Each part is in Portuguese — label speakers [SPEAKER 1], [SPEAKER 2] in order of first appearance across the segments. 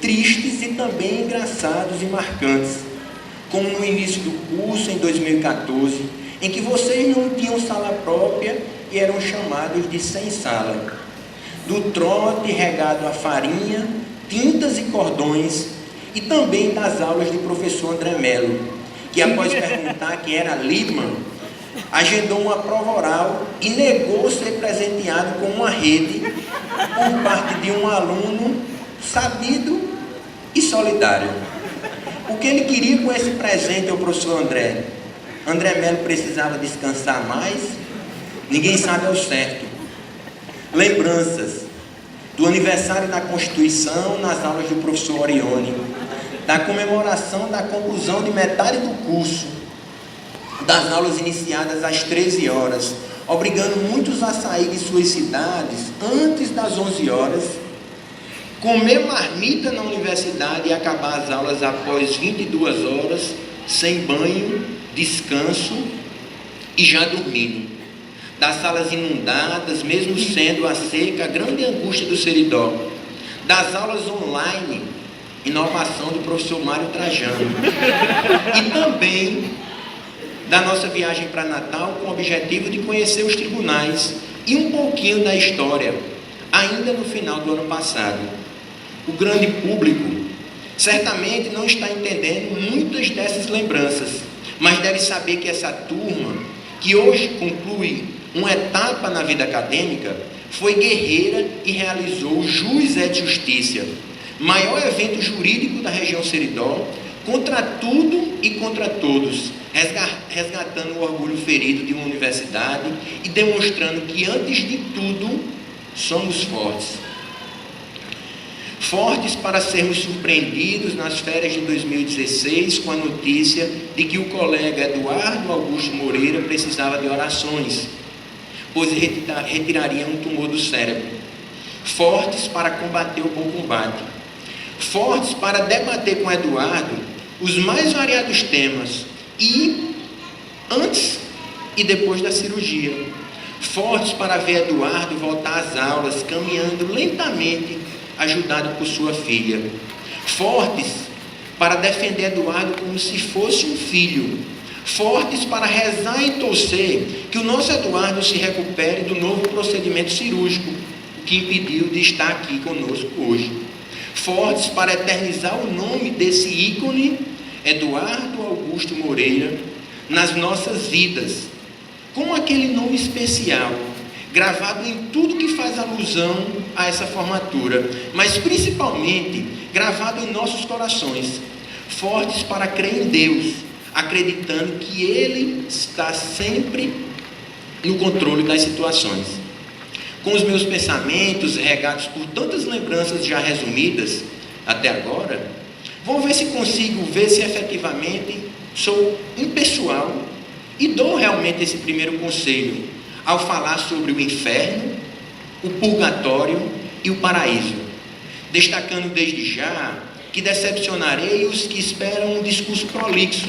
[SPEAKER 1] tristes e também engraçados e marcantes, como no início do curso, em 2014, em que vocês não tinham sala própria e eram chamados de sem sala. Do trote regado a farinha, tintas e cordões, e também das aulas do professor André Melo, que após perguntar quem era Liebman, agendou uma prova oral e negou ser presenteado com uma rede por parte de um aluno sabido e solidário. O que ele queria com esse presente ao professor André? André Melo precisava descansar mais? Ninguém sabe ao certo. Lembranças do aniversário da Constituição nas aulas do professor Orione, da comemoração da conclusão de metade do curso, das aulas iniciadas às 13 horas, obrigando muitos a sair de suas cidades antes das 11 horas, comer marmita na universidade e acabar as aulas após 22 horas, sem banho, descanso e já dormindo. Das salas inundadas, mesmo sendo a seca a grande angústia do Seridó. Das aulas online, inovação do professor Mário Trajano. E também da nossa viagem para Natal com o objetivo de conhecer os tribunais e um pouquinho da história, ainda no final do ano passado. O grande público certamente não está entendendo muitas dessas lembranças, mas deve saber que essa turma, que hoje conclui uma etapa na vida acadêmica, foi guerreira e realizou o Jus et Justicia, maior evento jurídico da região Seridó, contra tudo e contra todos, resgatando o orgulho ferido de uma universidade e demonstrando que, antes de tudo, somos fortes. Fortes para sermos surpreendidos nas férias de 2016 com a notícia de que o colega Eduardo Augusto Moreira precisava de orações, pois retiraria um tumor do cérebro. Fortes para combater o bom combate. Fortes para debater com Eduardo os mais variados temas, e antes e depois da cirurgia. Fortes para ver Eduardo voltar às aulas, caminhando lentamente, ajudado por sua filha. Fortes para defender Eduardo como se fosse um filho. Fortes para rezar e torcer que o nosso Eduardo se recupere do novo procedimento cirúrgico, que impediu de estar aqui conosco hoje. Fortes para eternizar o nome desse ícone, Eduardo Augusto Moreira, nas nossas vidas, com aquele nome especial, gravado em tudo que faz alusão a essa formatura, mas principalmente gravado em nossos corações. Fortes para crer em Deus, acreditando que Ele está sempre no controle das situações. Com os meus pensamentos regados por tantas lembranças já resumidas até agora, vou ver se consigo ver se efetivamente sou impessoal e dou realmente esse primeiro conselho ao falar sobre o inferno, o purgatório e o paraíso, destacando desde já que decepcionarei os que esperam um discurso prolixo,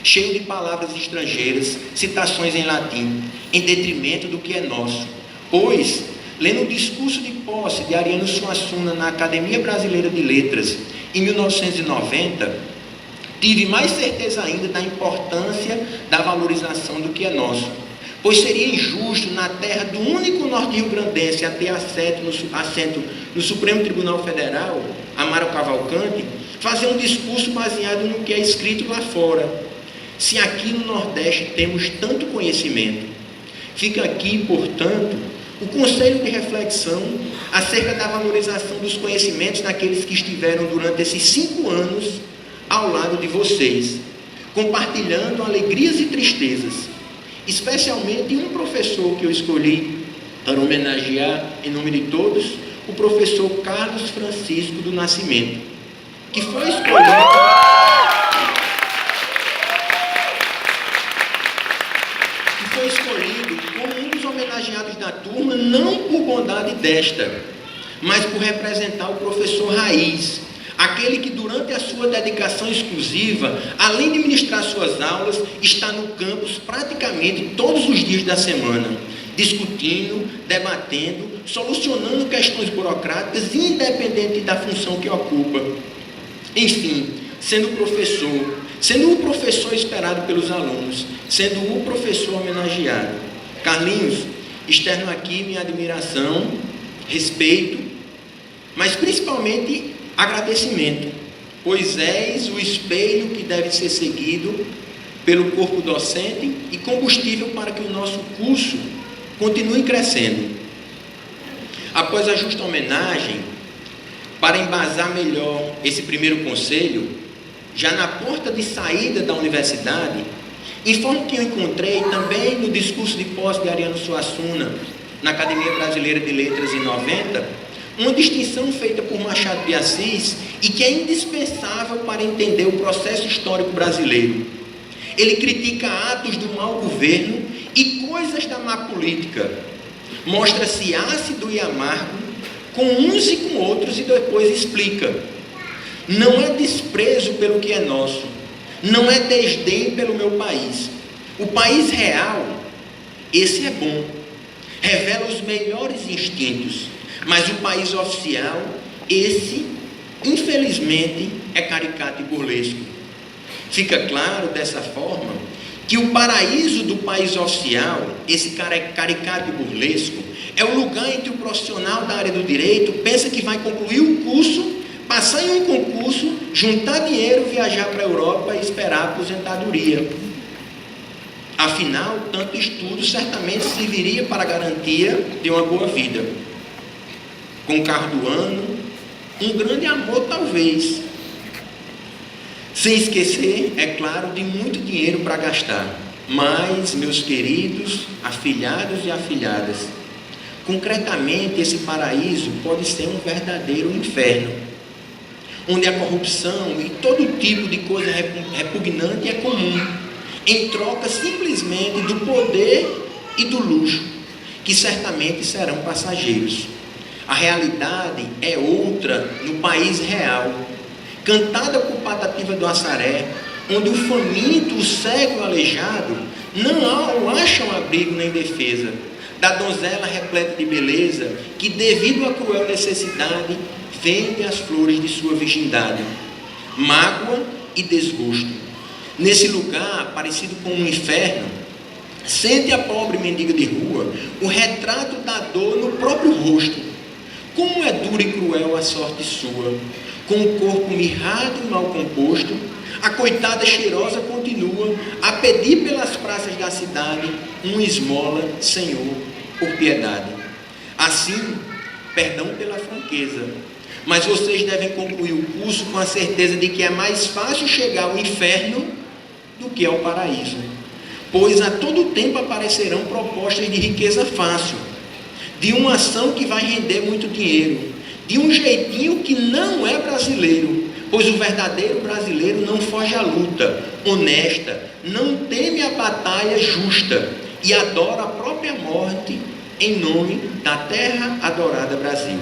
[SPEAKER 1] cheio de palavras estrangeiras, citações em latim, em detrimento do que é nosso. Pois, lendo o discurso de posse de Ariano Suassuna na Academia Brasileira de Letras, em 1990, tive mais certeza ainda da importância da valorização do que é nosso. Pois seria injusto, na terra do único norte-riograndense a ter assento no Supremo Tribunal Federal, Amaro Cavalcante, fazer um discurso baseado no que é escrito lá fora, se aqui no Nordeste temos tanto conhecimento. Fica aqui, portanto, o conselho de reflexão acerca da valorização dos conhecimentos daqueles que estiveram durante esses 5 anos ao lado de vocês, compartilhando alegrias e tristezas, especialmente um professor que eu escolhi para homenagear em nome de todos, o professor Carlos Francisco do Nascimento, que foi escolhido como um dos homenageados da turma, não por bondade desta, mas por representar o professor raiz, aquele que durante a sua dedicação exclusiva, além de ministrar suas aulas, está no campus praticamente todos os dias da semana, discutindo, debatendo, solucionando questões burocráticas, independente da função que ocupa. Enfim, sendo o professor esperado pelos alunos, sendo o professor homenageado. Carlinhos, externo aqui minha admiração, respeito, mas principalmente agradecimento, pois és o espelho que deve ser seguido pelo corpo docente e combustível para que o nosso curso continue crescendo. Após a justa homenagem, para embasar melhor esse primeiro conselho, já na porta de saída da universidade, informo que eu encontrei também no discurso de posse de Ariano Suassuna, na Academia Brasileira de Letras em 90, uma distinção feita por Machado de Assis e que é indispensável para entender o processo histórico brasileiro. Ele critica atos do mau governo e coisas da má política. Mostra-se ácido e amargo com uns e com outros e depois explica. Não é desprezo pelo que é nosso, não é desdém pelo meu país. O país real, esse é bom, revela os melhores instintos, mas o país oficial, esse, infelizmente, é caricato e burlesco. Fica claro dessa forma que o paraíso do país oficial, esse caricato e burlesco, é o lugar em que o profissional da área do direito pensa que vai concluir o curso, passar em um concurso, juntar dinheiro, viajar para a Europa e esperar a aposentadoria. Afinal, tanto estudo certamente serviria para a garantia de uma boa vida. Com o carro do ano, um grande amor talvez. Sem esquecer, é claro, de muito dinheiro para gastar. Mas, meus queridos afilhados e afilhadas, concretamente esse paraíso pode ser um verdadeiro inferno, onde a corrupção e todo tipo de coisa repugnante é comum, em troca simplesmente do poder e do luxo, que certamente serão passageiros. A realidade é outra no país real, cantada por Patativa do Assaré, onde o faminto, o cego e o aleijado não acham abrigo nem defesa, da donzela repleta de beleza, que devido à cruel necessidade, vende as flores de sua virgindade, mágoa e desgosto. Nesse lugar, parecido com um inferno, sente a pobre mendiga de rua o retrato da dor no próprio rosto. Como é dura e cruel a sorte sua, com o corpo mirrado e mal composto, a coitada cheirosa continua a pedir pelas praças da cidade uma esmola, Senhor, por piedade. Assim, perdão pela franqueza, mas vocês devem concluir o curso com a certeza de que é mais fácil chegar ao inferno do que ao paraíso, pois a todo tempo aparecerão propostas de riqueza fácil, de uma ação que vai render muito dinheiro, de um jeitinho que não é brasileiro, pois o verdadeiro brasileiro não foge à luta, honesta, não teme a batalha justa e adora a própria morte em nome da terra adorada Brasil.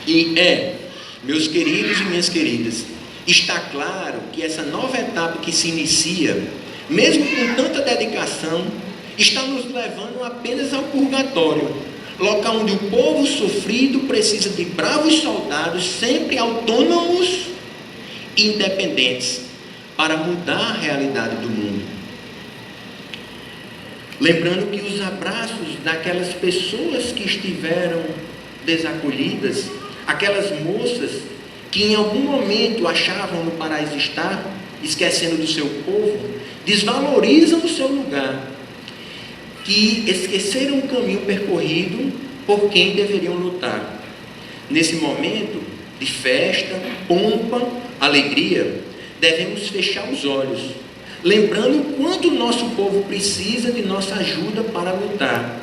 [SPEAKER 1] E meus queridos e minhas queridas, está claro que essa nova etapa que se inicia, mesmo com tanta dedicação, está nos levando apenas ao purgatório, local onde o povo sofrido precisa de bravos soldados, sempre autônomos e independentes, para mudar a realidade do mundo. Lembrando que os abraços daquelas pessoas que estiveram desacolhidas, aquelas moças que em algum momento achavam no paraíso estar, esquecendo do seu povo, desvalorizam o seu lugar, que esqueceram o caminho percorrido por quem deveriam lutar. Nesse momento de festa, pompa, alegria, devemos fechar os olhos, lembrando o quanto o nosso povo precisa de nossa ajuda para lutar,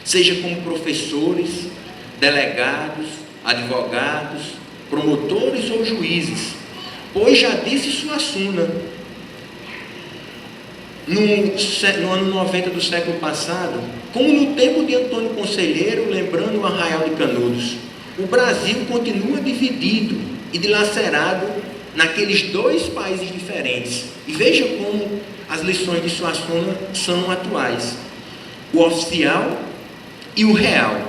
[SPEAKER 1] seja como professores, delegados, advogados, promotores ou juízes, pois já disse Suassuna, no ano 90 do século passado, como no tempo de Antônio Conselheiro, lembrando o Arraial de Canudos, o Brasil continua dividido e dilacerado naqueles dois países diferentes. E veja como as lições de Suassuna são atuais. O oficial e o real.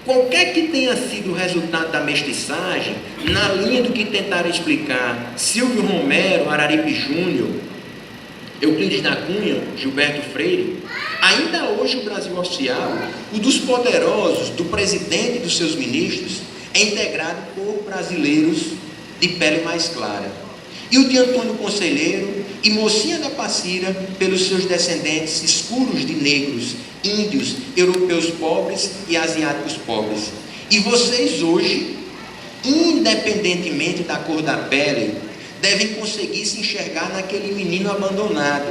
[SPEAKER 1] Qualquer que tenha sido o resultado da mestiçagem, na linha do que tentaram explicar Silvio Romero, Araripe Júnior, Euclides da Cunha, Gilberto Freire, ainda hoje o Brasil oficial, o dos poderosos, do presidente e dos seus ministros, é integrado por brasileiros de pele mais clara. E o de Antônio Conselheiro e Mocinha da Passira pelos seus descendentes escuros de negros, índios, europeus pobres e asiáticos pobres. E vocês hoje, independentemente da cor da pele, devem conseguir se enxergar naquele menino abandonado,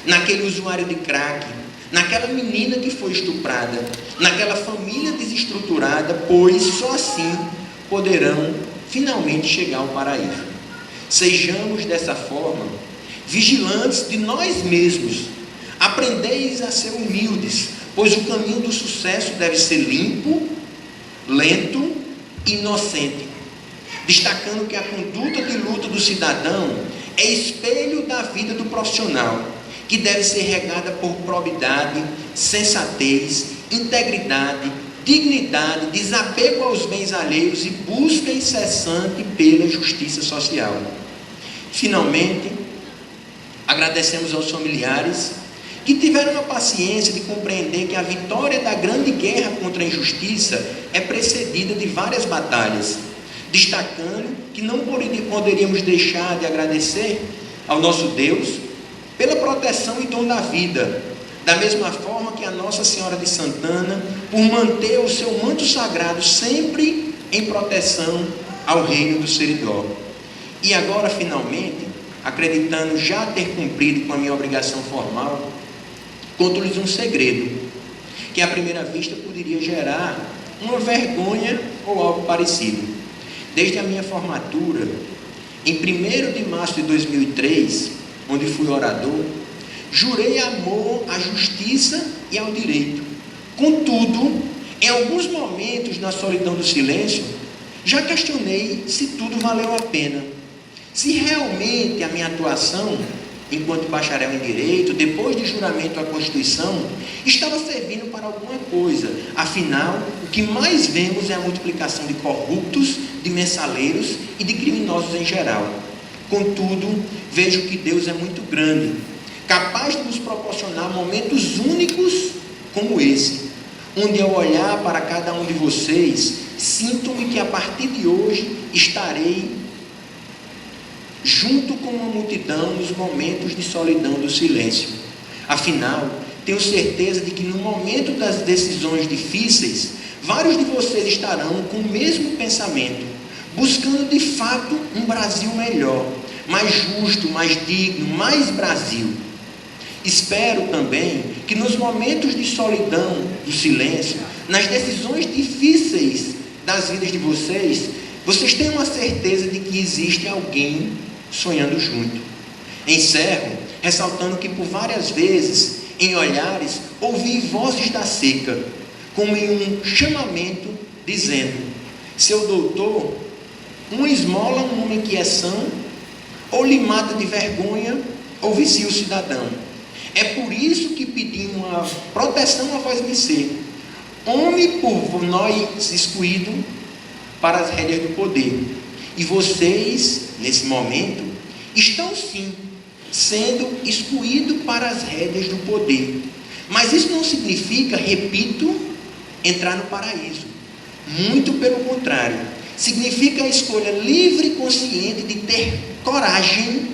[SPEAKER 1] naquele usuário de crack, naquela menina que foi estuprada, naquela família desestruturada, pois só assim poderão finalmente chegar ao paraíso. Sejamos dessa forma vigilantes de nós mesmos. Aprendeis a ser humildes, pois o caminho do sucesso deve ser limpo, lento e inocente, destacando que a conduta de luta do cidadão é espelho da vida do profissional, que deve ser regada por probidade, sensatez, integridade, dignidade, desapego aos bens alheios e busca incessante pela justiça social. Finalmente, agradecemos aos familiares que tiveram a paciência de compreender que a vitória da grande guerra contra a injustiça é precedida de várias batalhas, destacando que não poderíamos deixar de agradecer ao nosso Deus pela proteção e dom da vida, da mesma forma que a Nossa Senhora de Santana, por manter o seu manto sagrado sempre em proteção ao reino do Seridó. E agora, finalmente, acreditando já ter cumprido com a minha obrigação formal, conto-lhes um segredo, que à primeira vista poderia gerar uma vergonha ou algo parecido. Desde a minha formatura, em 1º de março de 2003, onde fui orador, jurei amor à justiça e ao direito. Contudo, em alguns momentos na solidão do silêncio, já questionei se tudo valeu a pena. Se realmente a minha atuação, enquanto bacharel em Direito, depois de juramento à Constituição, estava servindo para alguma coisa. Afinal, o que mais vemos é a multiplicação de corruptos, de mensaleiros e de criminosos em geral. Contudo, vejo que Deus é muito grande, capaz de nos proporcionar momentos únicos como esse, onde ao olhar para cada um de vocês, sinto-me que a partir de hoje estarei junto com uma multidão nos momentos de solidão do silêncio. Afinal, tenho certeza de que no momento das decisões difíceis, vários de vocês estarão com o mesmo pensamento, buscando de fato um Brasil melhor, mais justo, mais digno, mais Brasil. Espero também que nos momentos de solidão, do silêncio, nas decisões difíceis das vidas de vocês, vocês tenham a certeza de que existe alguém sonhando junto. Encerro ressaltando que por várias vezes, em olhares, ouvi vozes da seca, como em um chamamento, dizendo: seu doutor, uma esmola um homem que é são, ou lhe mata de vergonha, ou vicia o cidadão. É por isso que pedi uma proteção a vós mercê, homem por nós excluído para as rédeas do poder. E vocês, nesse momento, estão sim sendo excluídos para as rédeas do poder. Mas isso não significa, repito, entrar no paraíso. Muito pelo contrário. Significa a escolha livre e consciente de ter coragem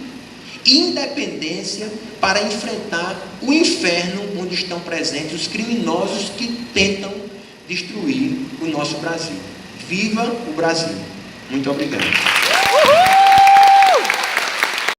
[SPEAKER 1] e independência para enfrentar o inferno onde estão presentes os criminosos que tentam destruir o nosso Brasil. Viva o Brasil! Muito obrigado.